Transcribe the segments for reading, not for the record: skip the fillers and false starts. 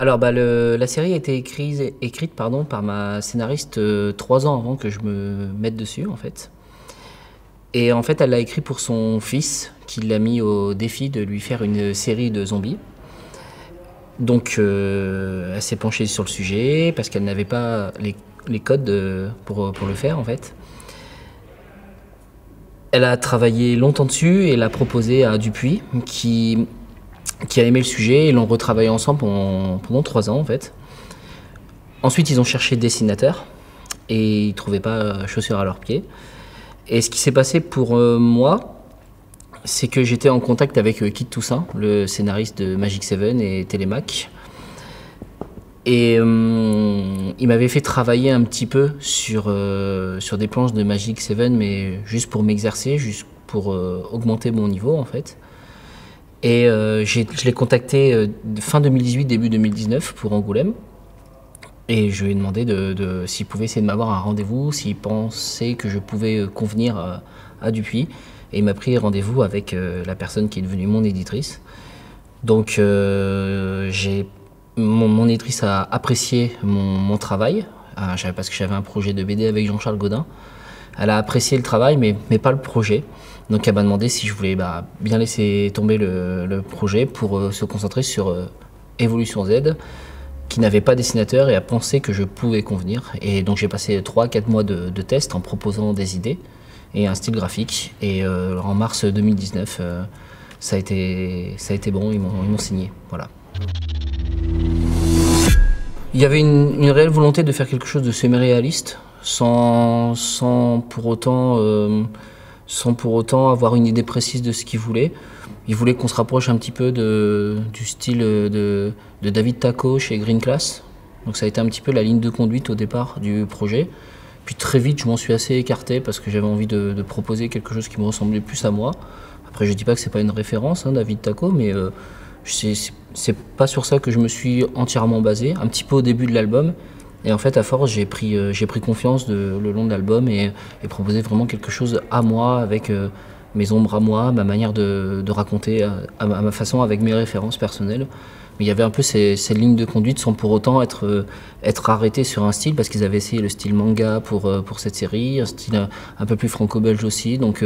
Alors, la série a été écrite par ma scénariste 3 ans avant que je me mette dessus, en fait. Et en fait, elle l'a écrit pour son fils, qui l'a mis au défi de lui faire une série de zombies. Donc, elle s'est penchée sur le sujet parce qu'elle n'avait pas les codes pour le faire, en fait. Elle a travaillé longtemps dessus et l'a proposé à Dupuis, qui a aimé le sujet, et l'ont retravaillé ensemble pendant 3 ans en fait. Ensuite, ils ont cherché dessinateur et ils ne trouvaient pas chaussures à leurs pieds. Et ce qui s'est passé pour moi, c'est que j'étais en contact avec Kit Toussaint, le scénariste de Magic 7 et Télémac. Et il m'avait fait travailler un petit peu sur des planches de Magic 7, mais juste pour m'exercer, juste pour augmenter mon niveau en fait. Et je l'ai contacté fin 2018, début 2019 pour Angoulême. Et je lui ai demandé s'il pouvait essayer de m'avoir un rendez-vous, s'il pensait que je pouvais convenir à Dupuis. Et il m'a pris rendez-vous avec la personne qui est devenue mon éditrice. Donc mon éditrice a apprécié mon travail, parce que j'avais un projet de BD avec Jean-Charles Gaudin. Elle a apprécié le travail, mais pas le projet. Donc elle m'a demandé si je voulais bien laisser tomber le projet pour se concentrer sur Evolution Z, qui n'avait pas de dessinateur, et a pensé que je pouvais convenir. Et donc j'ai passé 3-4 mois de tests en proposant des idées et un style graphique. Et en mars 2019, ça a été bon, ils m'ont signé. Voilà. Il y avait une réelle volonté de faire quelque chose de semi-réaliste, sans pour autant avoir une idée précise de ce qu'il voulait. Il voulait qu'on se rapproche un petit peu du style de David Tako chez Green Class. Donc ça a été un petit peu la ligne de conduite au départ du projet. Puis très vite, je m'en suis assez écarté parce que j'avais envie de proposer quelque chose qui me ressemblait plus à moi. Après, je dis pas que c'est pas une référence, hein, David Tako, mais c'est pas sur ça que je me suis entièrement basé. Un petit peu au début de l'album. Et en fait, à force, j'ai pris confiance le long de l'album et proposé vraiment quelque chose à moi, avec mes ombres à moi, ma manière de raconter à ma façon, avec mes références personnelles. Mais il y avait un peu ces lignes de conduite sans pour autant être arrêté sur un style, parce qu'ils avaient essayé le style manga pour cette série, un style un peu plus franco-belge aussi. Donc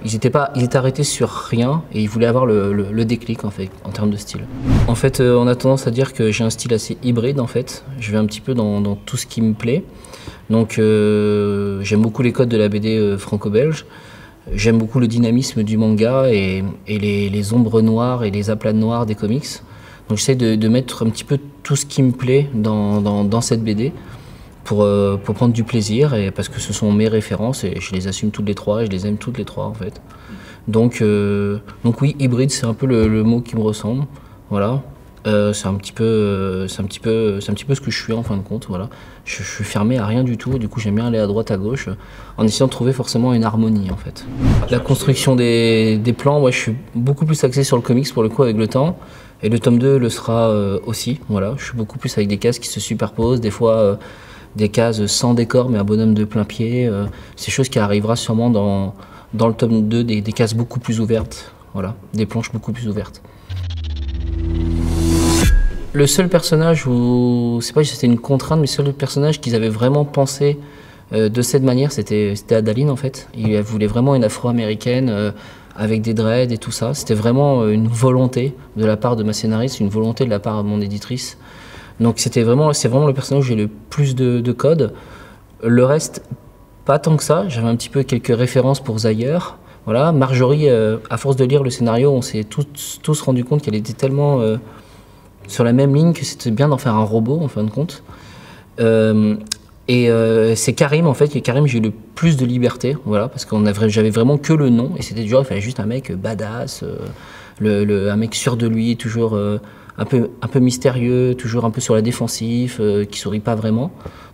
ils étaient arrêtés sur rien, et ils voulaient avoir le déclic en fait, en termes de style. En fait, on a tendance à dire que j'ai un style assez hybride en fait. Je vais un petit peu dans tout ce qui me plaît. Donc j'aime beaucoup les codes de la BD franco-belge. J'aime beaucoup le dynamisme du manga et les ombres noires et les aplats noirs des comics. Donc j'essaie de mettre un petit peu tout ce qui me plaît dans cette BD. Pour prendre du plaisir, et parce que ce sont mes références et je les assume toutes les trois et je les aime toutes les trois en fait. Donc oui, hybride, c'est un peu le mot qui me ressemble. Voilà. C'est un petit peu ce que je suis en fin de compte. Voilà. Je suis fermé à rien du tout, du coup j'aime bien aller à droite à gauche en essayant de trouver forcément une harmonie en fait. La construction des plans, ouais, je suis beaucoup plus axé sur le comics pour le coup avec le temps. Et le tome 2 le sera aussi. Voilà. Je suis beaucoup plus avec des cases qui se superposent, des fois des cases sans décor mais un bonhomme de plein pied. C'est chose qui arrivera sûrement dans le tome 2, des cases beaucoup plus ouvertes, voilà, des planches beaucoup plus ouvertes. Le seul personnage où, c'est pas si c'était une contrainte, mais le seul personnage qu'ils avaient vraiment pensé de cette manière, c'était Adaline en fait. Il voulait vraiment une afro-américaine avec des dreads et tout ça. C'était vraiment une volonté de la part de ma scénariste, une volonté de la part de mon éditrice. Donc c'est vraiment le personnage où j'ai le plus de codes. Le reste, pas tant que ça. J'avais un petit peu quelques références pour Zaire. Voilà. Marjorie, à force de lire le scénario, on s'est tous rendu compte qu'elle était tellement sur la même ligne que c'était bien d'en faire un robot en fin de compte. C'est Karim en fait, Karim j'ai eu le plus de liberté, voilà, parce que j'avais vraiment que le nom et c'était dur, il fallait juste un mec badass, un mec sûr de lui, toujours un peu mystérieux, toujours un peu sur la défensive, qui sourit pas vraiment.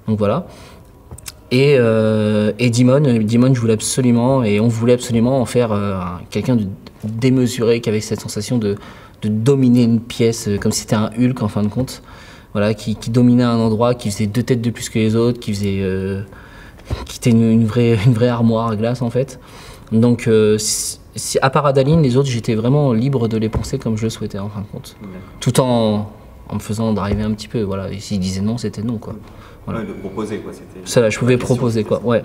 Donc voilà. Et Dimon, je voulais absolument, et on voulait absolument en faire quelqu'un de démesuré, qui avait cette sensation de dominer une pièce, comme si c'était un Hulk en fin de compte. Voilà, qui dominait un endroit, qui faisait 2 têtes de plus que les autres, qui était une vraie armoire à glace en fait. Donc à part Adaline, les autres, j'étais vraiment libre de les penser comme je le souhaitais en fin de compte. Tout en en me faisant driver un petit peu. Voilà. Et s'ils disaient non, c'était non, quoi. Voilà. Ouais, de proposer, quoi. Ça, je pouvais proposer, quoi. Ouais.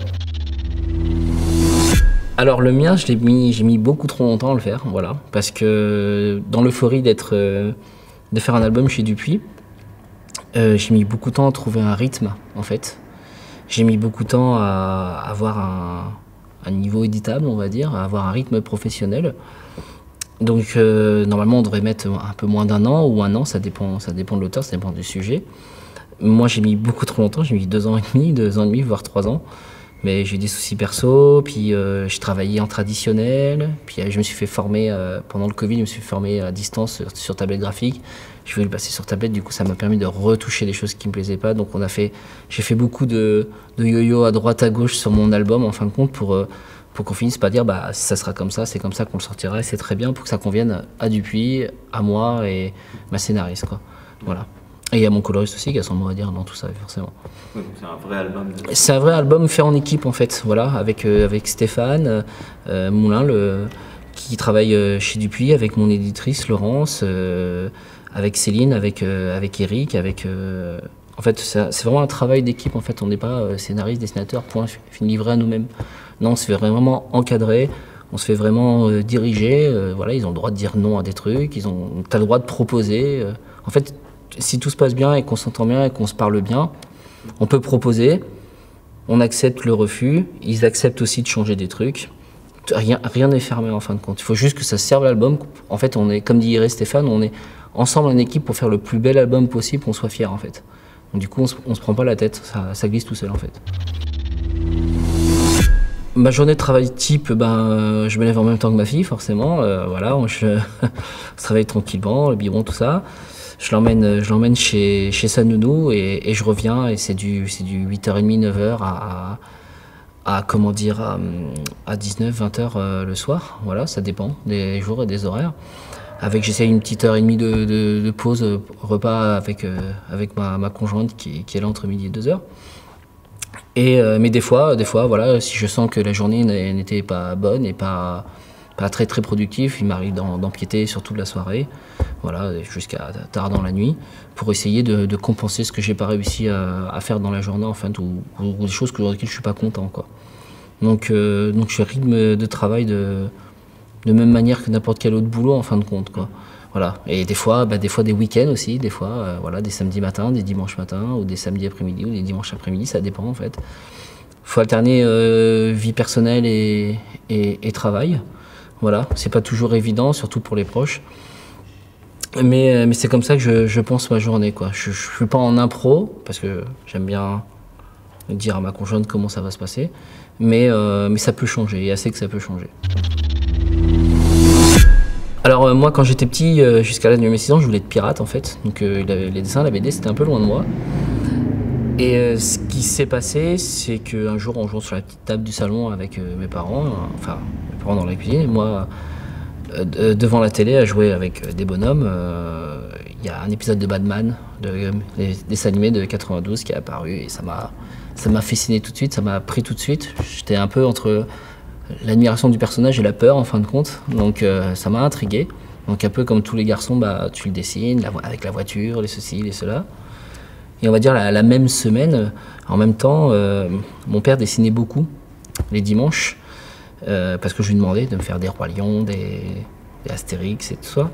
Alors le mien, j'ai mis beaucoup trop longtemps à le faire, voilà, parce que dans l'euphorie de faire un album chez Dupuis, j'ai mis beaucoup de temps à trouver un rythme, en fait. J'ai mis beaucoup de temps à avoir un niveau éditable, on va dire, à avoir un rythme professionnel. Donc normalement, on devrait mettre un peu moins d'un an ou un an, ça dépend de l'auteur, ça dépend du sujet. Moi, j'ai mis beaucoup trop longtemps, j'ai mis 2 ans et demi, voire 3 ans. Mais j'ai eu des soucis perso, puis je travaillais en traditionnel, puis je me suis fait former, pendant le Covid, je me suis formé à distance sur tablette graphique. Je voulais le passer sur tablette, du coup ça m'a permis de retoucher des choses qui me plaisaient pas. Donc j'ai fait beaucoup de yo-yo à droite à gauche sur mon album en fin de compte pour qu'on finisse par dire bah ça sera comme ça, c'est comme ça qu'on le sortira, et c'est très bien pour que ça convienne à Dupuis, à moi et ma scénariste, quoi. Voilà. Et il y a mon coloriste aussi qui a son mot à dire dans tout ça, forcément. Oui, c'est un vrai album. C'est un vrai album fait en équipe, en fait, voilà, avec Stéphane Moulin, qui travaille chez Dupuis, avec mon éditrice Laurence, avec Céline, avec Eric, en fait, c'est vraiment un travail d'équipe, en fait. On n'est pas scénariste, dessinateur, point, livré à nous-mêmes. Non, on se fait vraiment encadrer, on se fait vraiment diriger. Voilà, ils ont le droit de dire non à des trucs, t'as le droit de proposer. En fait, si tout se passe bien et qu'on s'entend bien et qu'on se parle bien, on peut proposer, on accepte le refus, ils acceptent aussi de changer des trucs. Rien n'est fermé en fin de compte. Il faut juste que ça serve l'album. En fait, on est, comme dirait Stéphane, on est ensemble en équipe pour faire le plus bel album possible, qu'on soit fiers en fait. Donc, du coup, on se prend pas la tête, ça glisse tout seul en fait. Ma journée de travail type, je me lève en même temps que ma fille, forcément. Voilà, je travaille tranquillement, le biberon, tout ça. Je l'emmène chez sa nounou et je reviens et c'est du 8h30, 9h à 19, 20h le soir. Voilà, ça dépend des jours et des horaires. J'essaye une petite heure et demie de pause repas avec ma conjointe qui est là entre midi et 2h. Mais des fois, voilà, si je sens que la journée n'était pas bonne et pas très très productif, il m'arrive d'empiéter sur toute la soirée, voilà, jusqu'à tard dans la nuit, pour essayer de compenser ce que j'ai pas réussi à faire dans la journée, enfin, ou des choses pour lesquelles je suis pas content, quoi. Donc je rythme de travail de même manière que n'importe quel autre boulot en fin de compte, quoi. Voilà. Et des fois des week-ends aussi, voilà, des samedis matins, des dimanches matins, ou des samedis après-midi, ou des dimanches après-midi, ça dépend en fait. Faut alterner vie personnelle et travail. Voilà, c'est pas toujours évident, surtout pour les proches. Mais c'est comme ça que je pense ma journée, quoi. Je suis pas en impro, parce que j'aime bien dire à ma conjointe comment ça va se passer. Mais ça peut changer, il y a assez que ça peut changer. Alors moi, quand j'étais petit, jusqu'à l'âge de mes 6 ans, je voulais être pirate, en fait. Donc les dessins, la BD, c'était un peu loin de moi. Et ce qui s'est passé, c'est qu'un jour, en jouant sur la petite table du salon avec mes parents, mes parents dans la cuisine, et moi, devant la télé, à jouer avec des bonhommes, il y a un épisode de Batman, des dessins animés de 92 qui est apparu, et ça m'a fasciné tout de suite, ça m'a pris tout de suite. J'étais un peu entre l'admiration du personnage et la peur, en fin de compte, donc ça m'a intrigué. Donc un peu comme tous les garçons, tu le dessines, avec la voiture, les ceci, les cela. Et on va dire la même semaine, en même temps, mon père dessinait beaucoup les dimanches, parce que je lui demandais de me faire des Rois Lions, des Astérix et tout ça.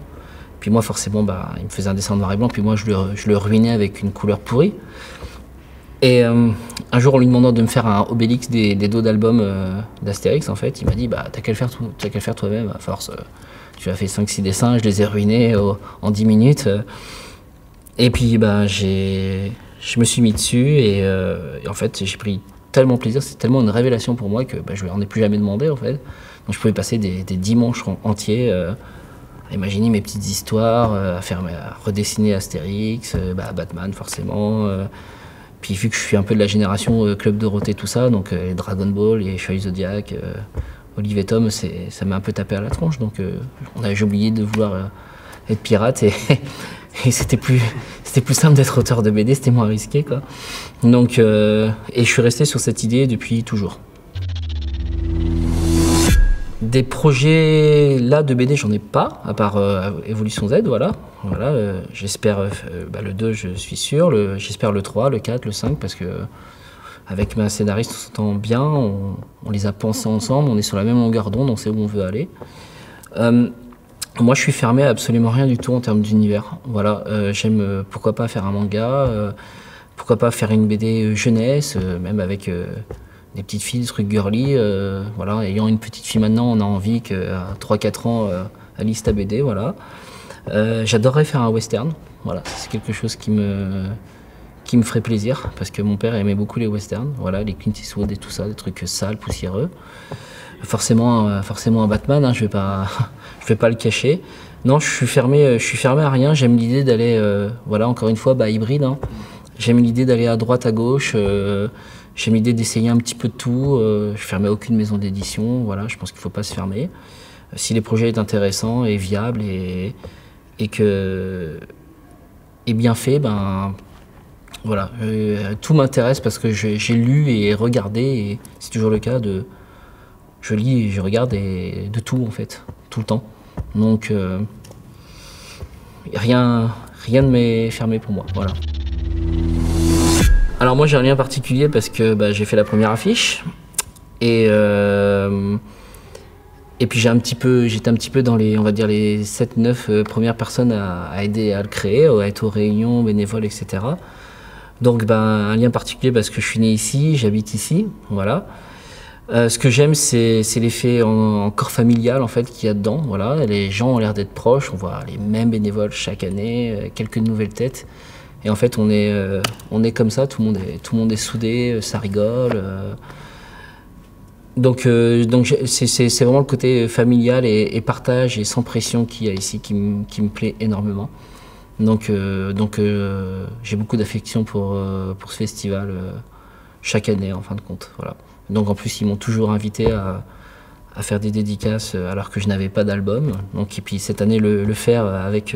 Puis moi, forcément, il me faisait un dessin en noir et blanc, puis moi, je le ruinais avec une couleur pourrie. Et un jour, en lui demandant de me faire un Obélix des dos d'album d'Astérix, en fait, il m'a dit t'as qu'à le faire toi-même, à force. Tu as fait 5-6 dessins, je les ai ruinés en 10 minutes. Et puis je me suis mis dessus et en fait j'ai pris tellement plaisir, c'est tellement une révélation pour moi que je n'en ai plus jamais demandé en fait. Donc je pouvais passer des dimanches entiers à imaginer mes petites histoires, à redessiner Astérix, Batman forcément. Puis vu que je suis un peu de la génération Club Dorothée, tout ça, donc les Dragon Ball, les Chevaliers Zodiac, Olive et Tom, ça m'a un peu tapé à la tronche. Donc j'ai oublié de vouloir être pirate et c'était plus simple d'être auteur de BD, c'était moins risqué, quoi. Donc, et je suis resté sur cette idée depuis toujours. Des projets là de BD, j'en ai pas, à part Evolution Z, voilà. J'espère le 2, je suis sûr. J'espère le 3, le 4, le 5, parce que avec ma scénariste, on s'entend bien, on les a pensés ensemble, on est sur la même longueur d'onde, on sait où on veut aller. Moi, je suis fermé à absolument rien du tout en termes d'univers. Voilà, j'aime pourquoi pas faire un manga, pourquoi pas faire une BD jeunesse, même avec des petites filles, des trucs girly. Voilà, ayant une petite fille maintenant, on a envie qu'à 3-4 ans, elle lise ta BD. Voilà. J'adorerais faire un western. Voilà, c'est quelque chose qui me ferait plaisir, parce que mon père aimait beaucoup les westerns, voilà, les Clint Eastwood et tout ça, des trucs sales, poussiéreux. Forcément un Batman, hein, je vais pas le cacher. Non, je suis fermé à rien. J'aime l'idée d'aller, voilà, encore une fois, hybride. Hein. J'aime l'idée d'aller à droite, à gauche. J'aime l'idée d'essayer un petit peu de tout. Je suis fermé à aucune maison d'édition. Voilà, je pense qu'il faut pas se fermer. Si les projets est intéressant et viable et que est bien fait, voilà, tout m'intéresse parce que j'ai lu et regardé, et c'est toujours le cas je lis et je regarde de tout en fait, tout le temps. Donc rien ne m'est fermé pour moi, voilà. Alors moi j'ai un lien particulier parce que j'ai fait la première affiche et puis j'étais un petit peu dans les, on va dire, les 7-9 premières personnes à aider à le créer, à être aux réunions, bénévoles, etc. Donc un lien particulier parce que je suis né ici, j'habite ici, voilà. Ce que j'aime, c'est l'effet encore familial en fait qu'il y a dedans. Voilà, les gens ont l'air d'être proches, on voit les mêmes bénévoles chaque année, quelques nouvelles têtes. Et en fait, on est comme ça, tout le monde est soudé, ça rigole. Donc c'est vraiment le côté familial et partage et sans pression qu'il y a ici qui me plaît énormément. Donc j'ai beaucoup d'affection pour ce festival chaque année en fin de compte. Voilà. Donc en plus ils m'ont toujours invité à faire des dédicaces alors que je n'avais pas d'album. Donc et puis cette année le faire avec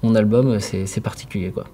mon album, c'est particulier quoi.